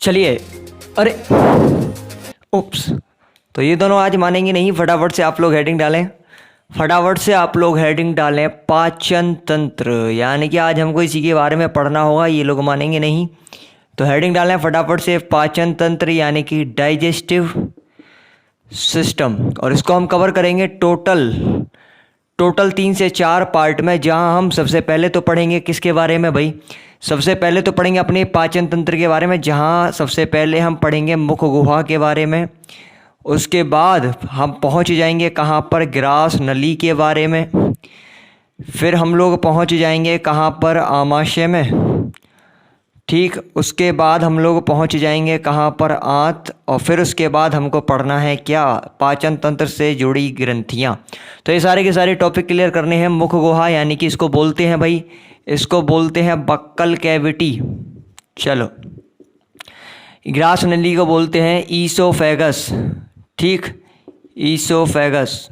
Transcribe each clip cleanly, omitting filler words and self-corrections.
चलिए। अरे उप्स, तो ये दोनों आज मानेंगे नहीं। फटाफट से आप लोग हेडिंग डालें, फटाफट से आप लोग हेडिंग डालें पाचन तंत्र, यानी कि आज हमको इसी के बारे में पढ़ना होगा। ये लोग मानेंगे नहीं, तो हेडिंग डालें फटाफट से पाचन तंत्र यानी कि डाइजेस्टिव सिस्टम। और इसको हम कवर करेंगे टोटल 3 से 4 पार्ट में, जहां हम सबसे पहले तो पढ़ेंगे किसके बारे में भाई, सबसे पहले तो पढ़ेंगे अपने पाचन तंत्र के बारे में, जहां सबसे पहले हम पढ़ेंगे मुख गुहा के बारे में। उसके बाद हम पहुंच जाएंगे कहां पर, ग्रास नली के बारे में। फिर हम लोग पहुंच जाएंगे कहां पर, आमाशय में। ठीक, उसके बाद हम लोग पहुंच जाएंगे कहां पर, आंत। और फिर उसके बाद हमको पढ़ना है क्या, पाचन तंत्र से जुड़ी ग्रंथियां। तो ये सारे के सारे टॉपिक क्लियर करने हैं। मुख गुहा यानी कि इसको बोलते हैं भाई, इसको बोलते हैं बक्कल कैविटी। चलो, ग्रास नली को बोलते हैं ईसोफेगस। ठीक, ईसोफेगस।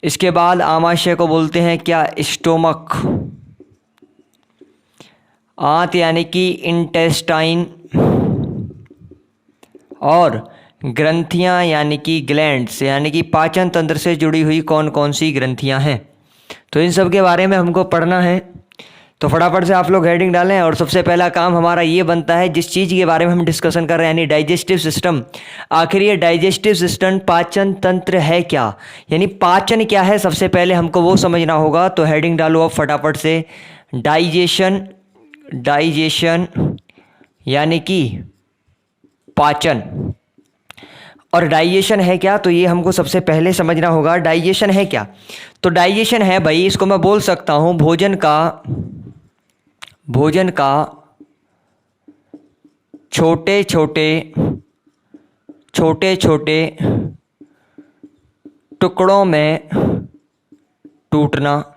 इसके बाद आमाशय को बोलते हैं क्या, स्टोमक। आंत यानी कि इंटेस्टाइन। और ग्रंथियां यानी कि ग्लैंड्स, यानी कि पाचन तंत्र से जुड़ी हुई कौन कौन सी ग्रंथियां हैं, तो इन सब के बारे में हमको पढ़ना है। तो फटाफट से आप लोग हेडिंग डालें। और सबसे पहला काम हमारा ये बनता है, जिस चीज़ के बारे में हम डिस्कशन कर रहे हैं, यानी डाइजेस्टिव सिस्टम। आखिर ये डाइजेस्टिव सिस्टम पाचन तंत्र है क्या, यानी पाचन क्या है, सबसे पहले हमको वो समझना होगा। तो हेडिंग डालो अब फटाफट से, डाइजेशन यानी कि पाचन। और डाइजेशन है क्या, तो ये हमको सबसे पहले समझना होगा। डाइजेशन है क्या, तो डाइजेशन है भाई, इसको मैं बोल सकता हूँ भोजन का छोटे छोटे टुकड़ों में टूटना।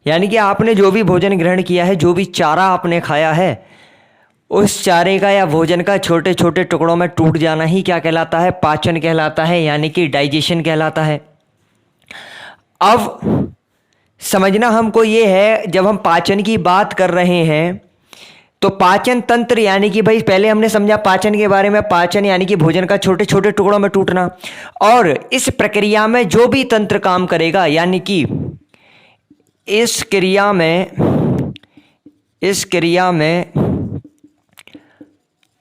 यानी कि आपने जो भी भोजन ग्रहण किया है, जो भी चारा आपने खाया है, उस चारे का या भोजन का छोटे छोटे टुकड़ों में टूट जाना ही क्या कहलाता है, पाचन कहलाता है, यानी कि डाइजेशन कहलाता है। अब समझना हमको ये है, जब हम पाचन की बात कर रहे हैं तो पाचन तंत्र यानी कि भाई, पहले हमने समझा पाचन के बारे में, पाचन यानी कि भोजन का छोटे छोटे टुकड़ों में टूटना। और इस प्रक्रिया में जो भी तंत्र काम करेगा, यानी कि इस क्रिया में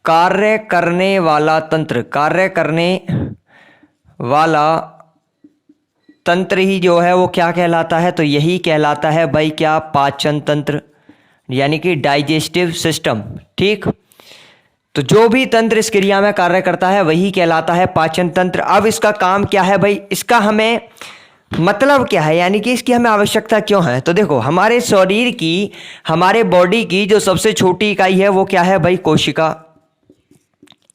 कार्य करने वाला तंत्र ही जो है वो क्या कहलाता है, तो यही कहलाता है भाई क्या, पाचन तंत्र, यानी कि डाइजेस्टिव सिस्टम। ठीक, तो जो भी तंत्र इस क्रिया में कार्य करता है वही कहलाता है पाचन तंत्र। अब इसका काम क्या है भाई, इसका हमें मतलब क्या है, यानी कि इसकी हमें आवश्यकता क्यों है। तो देखो, हमारे शरीर की, हमारे बॉडी की जो सबसे छोटी इकाई है वो क्या है भाई, कोशिका,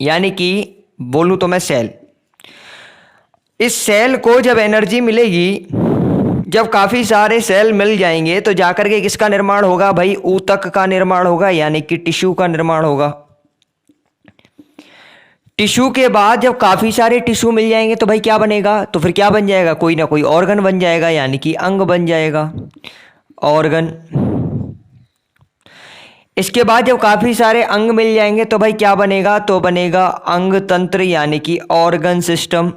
यानी कि बोलूं तो मैं सेल। इस सेल को जब एनर्जी मिलेगी, जब काफ़ी सारे सेल मिल जाएंगे, तो जाकर के किसका निर्माण होगा भाई, ऊतक का निर्माण होगा, यानी कि टिश्यू का निर्माण होगा। टिश्यू के बाद जब काफ़ी सारे टिश्यू मिल जाएंगे तो भाई क्या बनेगा, तो फिर क्या बन जाएगा, कोई ना कोई ऑर्गन बन जाएगा, यानी कि अंग बन जाएगा, ऑर्गन। इसके बाद जब काफ़ी सारे अंग मिल जाएंगे तो भाई क्या बनेगा, तो बनेगा अंग तंत्र, यानी कि ऑर्गन सिस्टम।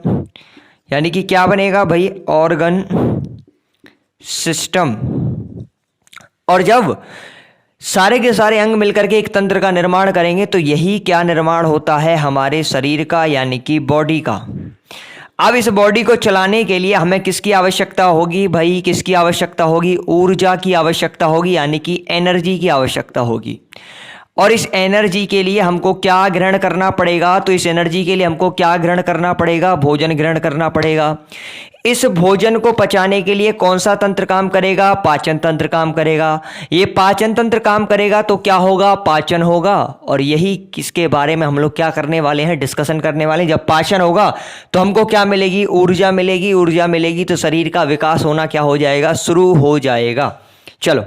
यानी कि क्या बनेगा भाई, ऑर्गन सिस्टम। और जब सारे के सारे अंग मिलकर के एक तंत्र का निर्माण करेंगे तो यही क्या निर्माण होता है, हमारे शरीर का, यानी कि बॉडी का। अब इस बॉडी को चलाने के लिए हमें किसकी आवश्यकता होगी भाई, किसकी आवश्यकता होगी, ऊर्जा की आवश्यकता होगी, यानी कि एनर्जी की आवश्यकता होगी। और इस एनर्जी के लिए हमको क्या ग्रहण करना पड़ेगा, तो इस एनर्जी के लिए हमको क्या ग्रहण करना पड़ेगा, भोजन ग्रहण करना पड़ेगा। इस भोजन को पचाने के लिए कौन सा तंत्र काम करेगा, पाचन तंत्र काम करेगा। ये पाचन तंत्र काम करेगा तो क्या होगा, पाचन होगा। और यही किसके बारे में हम लोग क्या करने वाले हैं, डिस्कशन करने वाले हैं। जब पाचन होगा तो हमको क्या मिलेगी, ऊर्जा मिलेगी। ऊर्जा मिलेगी तो शरीर का विकास होना क्या हो जाएगा, शुरू हो जाएगा। चलो,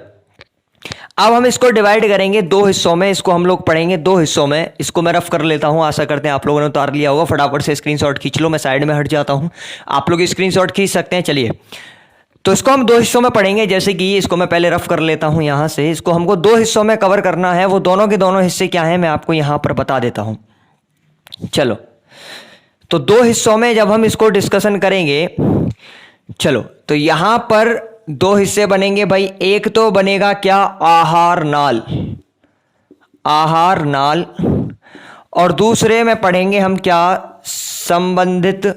अब हम इसको डिवाइड करेंगे 2 हिस्सों में, इसको हम लोग पढ़ेंगे 2 हिस्सों में। इसको मैं रफ कर लेता हूं, आशा करते हैं आप लोगों ने उतार लिया होगा। फटाफट से स्क्रीनशॉट खींच लो, मैं साइड में हट जाता हूं, आप लोग स्क्रीनशॉट खींच सकते हैं। चलिए, तो इसको हम दो हिस्सों में पढ़ेंगे, जैसे कि इसको मैं पहले रफ कर लेता हूं यहां से। इसको हमको दो हिस्सों में कवर करना है, वो दोनों के दोनों हिस्से क्या हैं मैं आपको यहां पर बता देता हूं। चलो, तो दो हिस्सों में जब हम इसको डिस्कशन करेंगे, चलो तो यहां पर दो हिस्से बनेंगे भाई। एक तो बनेगा क्या, आहार नाल, आहार नाल, और दूसरे में पढ़ेंगे हम क्या, संबंधित,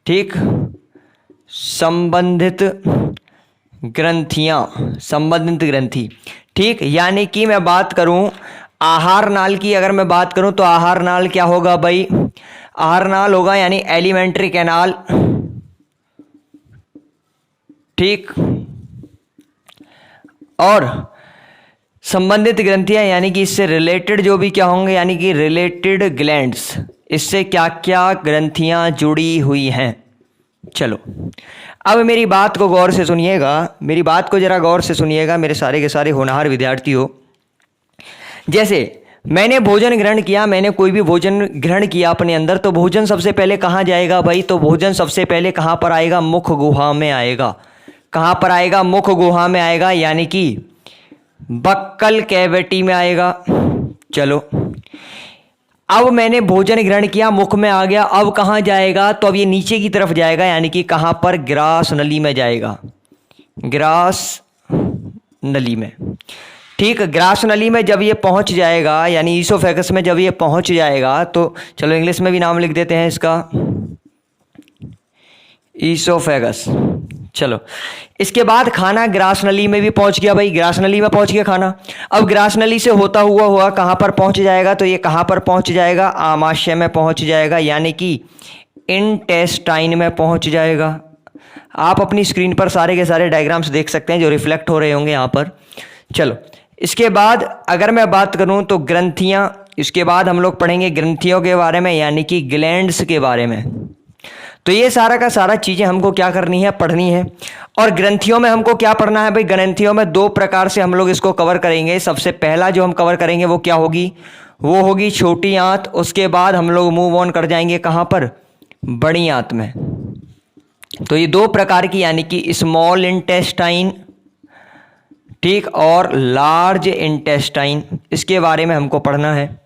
ठीक, संबंधित ग्रंथियां, संबंधित ग्रंथि, ठीक। यानी कि मैं बात करूं आहार नाल की, अगर मैं बात करूं तो आहार नाल क्या होगा भाई, आहार नाल होगा यानी एलिमेंट्री कैनाल, ठीक। और संबंधित ग्रंथियां यानी कि इससे रिलेटेड जो भी क्या होंगे, यानी कि रिलेटेड ग्लैंड्स, इससे क्या क्या ग्रंथियां जुड़ी हुई हैं। चलो, अब मेरी बात को गौर से सुनिएगा, मेरी बात को जरा गौर से सुनिएगा मेरे सारे के सारे होनहार विद्यार्थी हो। जैसे मैंने भोजन ग्रहण किया, मैंने कोई भी भोजन ग्रहण किया अपने अंदर, तो भोजन सबसे पहले कहाँ जाएगा भाई, तो भोजन सबसे पहले कहाँ पर आएगा, मुख गुहा में आएगा। कहाँ पर आएगा, मुख गुहा में आएगा, यानी कि बक्कल कैविटी में आएगा। चलो, अब मैंने भोजन ग्रहण किया, मुख में आ गया, अब कहाँ जाएगा, तो अब ये नीचे की तरफ जाएगा, यानी कि कहाँ पर, ग्रास नली में जाएगा, ग्रास नली में, ठीक। ग्रास नली में जब ये पहुंच जाएगा, यानी ईसोफेगस में जब ये पहुंच जाएगा, तो चलो इंग्लिश में भी नाम लिख देते हैं इसका, ईसोफेगस। चलो, इसके बाद खाना ग्रास नली में भी पहुंच गया भाई, ग्रास नली में पहुंच गया खाना। अब ग्रास नली से होता हुआ हुआ कहाँ पर पहुंच जाएगा, तो ये कहाँ पर पहुंच जाएगा, आमाशय में पहुंच जाएगा, यानी कि इंटेस्टाइन में पहुंच जाएगा। आप अपनी स्क्रीन पर सारे के सारे डायग्राम्स देख सकते हैं जो रिफ्लेक्ट हो रहे होंगे यहाँ पर। चलो, इसके बाद अगर मैं बात करूँ तो ग्रंथियाँ, इसके बाद हम लोग पढ़ेंगे ग्रंथियों के बारे में, यानी कि ग्लैंड्स के बारे में। तो ये सारा का सारा चीज़ें हमको क्या करनी है, पढ़नी है। और ग्रंथियों में हमको क्या पढ़ना है भाई, ग्रंथियों में दो प्रकार से हम लोग इसको कवर करेंगे। सबसे पहला जो हम कवर करेंगे वो क्या होगी, वो होगी छोटी आंत। उसके बाद हम लोग मूव ऑन कर जाएंगे कहाँ पर, बड़ी आंत में। तो ये दो प्रकार की, यानी कि स्मॉल इंटेस्टाइन, ठीक, और लार्ज इंटेस्टाइन, इसके बारे में हमको पढ़ना है।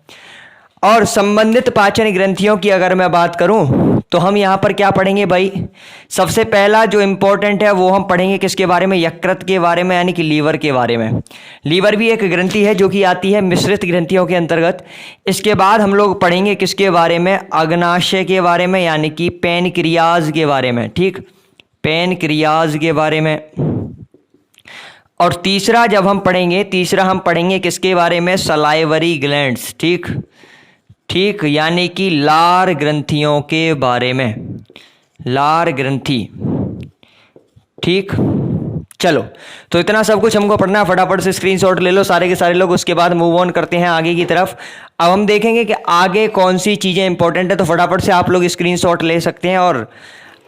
और संबंधित पाचन ग्रंथियों की अगर मैं बात करूं तो हम यहाँ पर क्या पढ़ेंगे भाई, सबसे पहला जो इम्पोर्टेंट है वो हम पढ़ेंगे किसके बारे में, यकृत के बारे में, यानी कि लीवर के बारे में। लीवर भी एक ग्रंथि है जो कि आती है मिश्रित ग्रंथियों के अंतर्गत। इसके बाद हम लोग पढ़ेंगे किसके बारे में, अग्नाशय के बारे में, यानी कि पैनक्रियाज के बारे में, ठीक, पैनक्रियाज के बारे में। और तीसरा जब हम पढ़ेंगे, तीसरा हम पढ़ेंगे किसके बारे में, सलाइवरी ग्लैंड्स, ठीक, ठीक, यानी कि लार ग्रंथियों के बारे में, लार ग्रंथि, ठीक। चलो, तो इतना सब कुछ हमको पढ़ना है, फटाफट से स्क्रीनशॉट ले लो सारे के सारे लोग। उसके बाद मूव ऑन करते हैं आगे की तरफ। अब हम देखेंगे कि आगे कौन सी चीज़ें इंपॉर्टेंट है, तो फटाफट से आप लोग स्क्रीनशॉट ले सकते हैं। और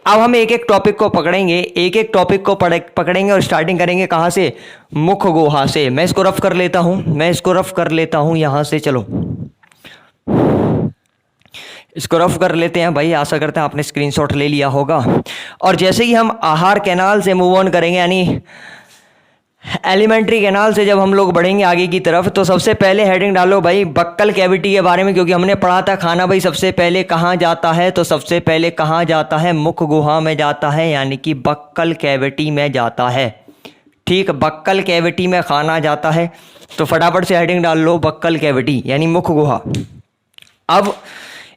अब हम एक एक टॉपिक को पकड़ेंगे, एक एक टॉपिक को पकड़ेंगे और स्टार्टिंग करेंगे कहाँ से, मुख गुहा से। मैं इसको रफ कर लेता हूँ, मैं इसको रफ कर लेता हूँ यहाँ से। चलो, इसको रफ कर लेते हैं भाई। आशा करते हैं आपने स्क्रीनशॉट ले लिया होगा। और जैसे ही हम आहार कैनाल से मूव ऑन करेंगे, यानी एलिमेंट्री कैनाल से जब हम लोग बढ़ेंगे आगे की तरफ, तो सबसे पहले हेडिंग डालो भाई बक्कल कैविटी के बारे में, क्योंकि हमने पढ़ा था खाना भाई सबसे पहले कहाँ जाता है, तो सबसे पहले कहाँ जाता है, मुख गुहा में जाता है, यानी कि बक्कल कैविटी में जाता है, ठीक। बक्कल कैविटी में खाना जाता है, तो फटाफट से हेडिंग डाल लो बक्कल कैविटी यानी मुख गुहा। अब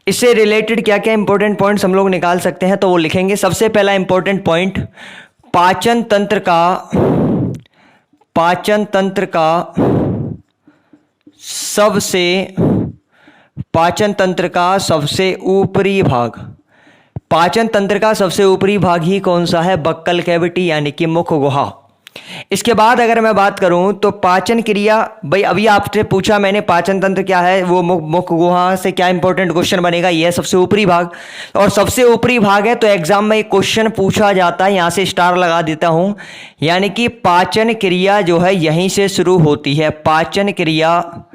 इससे रिलेटेड क्या क्या इंपॉर्टेंट पॉइंट्स हम लोग निकाल सकते हैं, तो वो लिखेंगे। सबसे पहला इंपॉर्टेंट पॉइंट, पाचन तंत्र का सबसे ऊपरी भाग, पाचन तंत्र का सबसे ऊपरी भाग ही कौन सा है, बक्कल कैविटी यानी कि मुख गुहा। इसके बाद अगर मैं बात करूं तो पाचन क्रिया, भाई अभी आपसे पूछा मैंने पाचन तंत्र क्या है, वो मुख गुहा से क्या इंपॉर्टेंट क्वेश्चन बनेगा, ये है सबसे ऊपरी भाग। और सबसे ऊपरी भाग है तो एग्जाम में एक क्वेश्चन पूछा जाता है, यहां से स्टार लगा देता हूं, यानी कि पाचन क्रिया जो है यहीं से शुरू होती है, पाचन क्रिया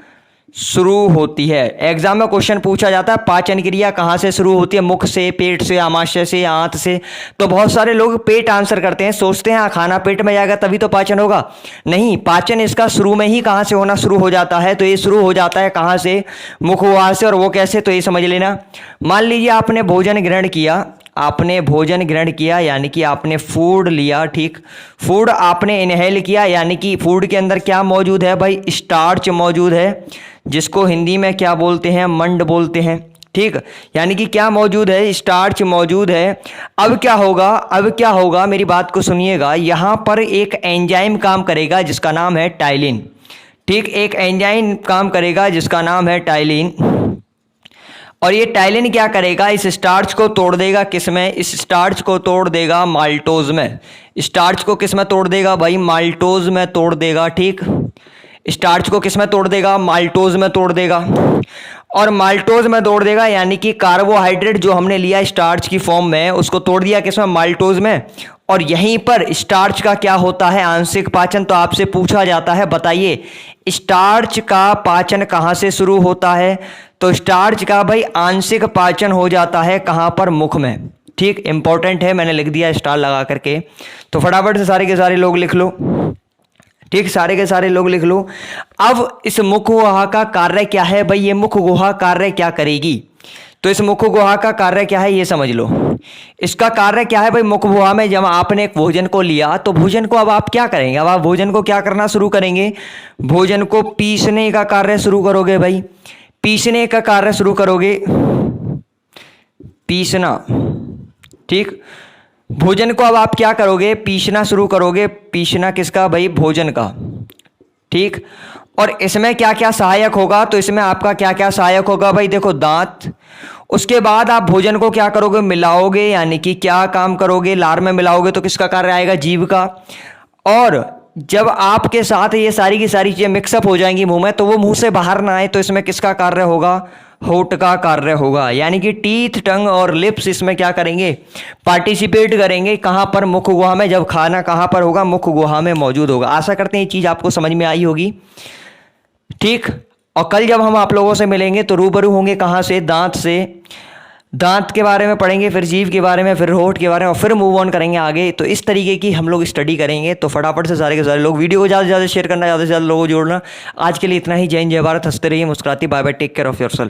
शुरू होती है। एग्जाम में क्वेश्चन पूछा जाता है पाचन क्रिया कहाँ से शुरू होती है, मुख से, पेट से, आमाशय से, आंत से। तो बहुत सारे लोग पेट आंसर करते हैं, सोचते हैं हाँ खाना पेट में जाएगा तभी तो पाचन होगा। नहीं, पाचन इसका शुरू में ही कहाँ से होना शुरू हो जाता है, तो ये शुरू हो जाता है कहाँ से, मुख गुहा से। और वो कैसे, तो ये समझ लेना। मान लीजिए आपने भोजन ग्रहण किया, आपने भोजन ग्रहण किया यानी कि आपने फूड लिया, ठीक। फूड आपने इनहेल किया यानी कि फूड के अंदर क्या मौजूद है भाई, स्टार्च मौजूद है, जिसको हिंदी में क्या बोलते हैं, मंड बोलते हैं, ठीक। यानी कि क्या मौजूद है, स्टार्च मौजूद है। अब क्या होगा, अब क्या होगा, मेरी बात को सुनिएगा। यहां पर एक एंजाइम काम करेगा जिसका नाम है टाइलिन, ठीक। एक एंजाइम काम करेगा जिसका नाम है टाइलिन। और ये टाइलिन क्या करेगा, इस स्टार्च को तोड़ देगा किस में, इस स्टार्च को तोड़ देगा माल्टोज में। स्टार्च को किस में तोड़ देगा भाई, माल्टोज में तोड़ देगा, ठीक। स्टार्च को किस में तोड़ देगा, माल्टोज में तोड़ देगा। और माल्टोज में तोड़ देगा यानी कि कार्बोहाइड्रेट जो हमने लिया स्टार्च की फॉर्म में, उसको तोड़ दिया किस में, माल्टोज में। और यहीं पर स्टार्च का क्या होता है, आंशिक पाचन। तो आपसे पूछा जाता है बताइए स्टार्च का पाचन कहाँ से शुरू होता है, तो स्टार्च का भाई आंशिक पाचन हो जाता है कहाँ पर, मुख में, ठीक। इंपॉर्टेंट है, मैंने लिख दिया स्टार लगा करके। तो फटाफट से सारे के सारे लोग लिख लो, ठीक। सारे के सारे लोग लिख लो। अब इस मुख गुहा का कार्य क्या है भाई, ये मुख गुहा कार्य क्या करेगी, तो इस मुख गुहा का कार्य क्या है ये समझ लो। इसका कार्य क्या है भाई, मुख गुहा में जब आपने एक भोजन को लिया तो भोजन को अब आप क्या करेंगे, अब आप भोजन को क्या करना शुरू करेंगे, भोजन को पीसने का कार्य शुरू करोगे भाई, पीसने का कार्य शुरू करोगे, पीसना, ठीक। भोजन को अब आप क्या करोगे, पीसना शुरू करोगे। पीसना किसका भाई, भोजन का, ठीक। और इसमें क्या क्या सहायक होगा, तो इसमें आपका क्या क्या सहायक होगा भाई, देखो दांत। उसके बाद आप भोजन को क्या करोगे, मिलाओगे, यानी कि क्या काम करोगे, लार में मिलाओगे तो किसका कार्य आएगा, जीभ का। और जब आपके साथ ये सारी की सारी चीजें मिक्सअप हो जाएंगी मुंह में, तो वो मुंह से बाहर ना आए, तो इसमें किसका कार्य होगा, होठ का कार्य होगा। यानी कि टीथ, टंग और लिप्स इसमें क्या करेंगे, पार्टिसिपेट करेंगे कहां पर, मुख गुहा में। जब खाना कहां पर होगा, मुख गुहा में मौजूद होगा। आशा करते हैं ये चीज आपको समझ में आई होगी, ठीक। और कल जब हम आप लोगों से मिलेंगे तो रूबरू होंगे कहां से, दांत से। दांत के बारे में पढ़ेंगे, फिर जीभ के बारे में, फिर होठ के बारे में, और फिर मूव ऑन करेंगे आगे। तो इस तरीके की हम लोग स्टडी करेंगे। तो फटाफट से सारे के सारे लोग वीडियो को ज़्यादा से ज़्यादा शेयर करना, ज़्यादा से ज़्यादा लोगों को जोड़ना। आज के लिए इतना ही। जय हिंद, जय भारत, हंसते रहिए, मुस्कुराते, bye bye, take care of yourself.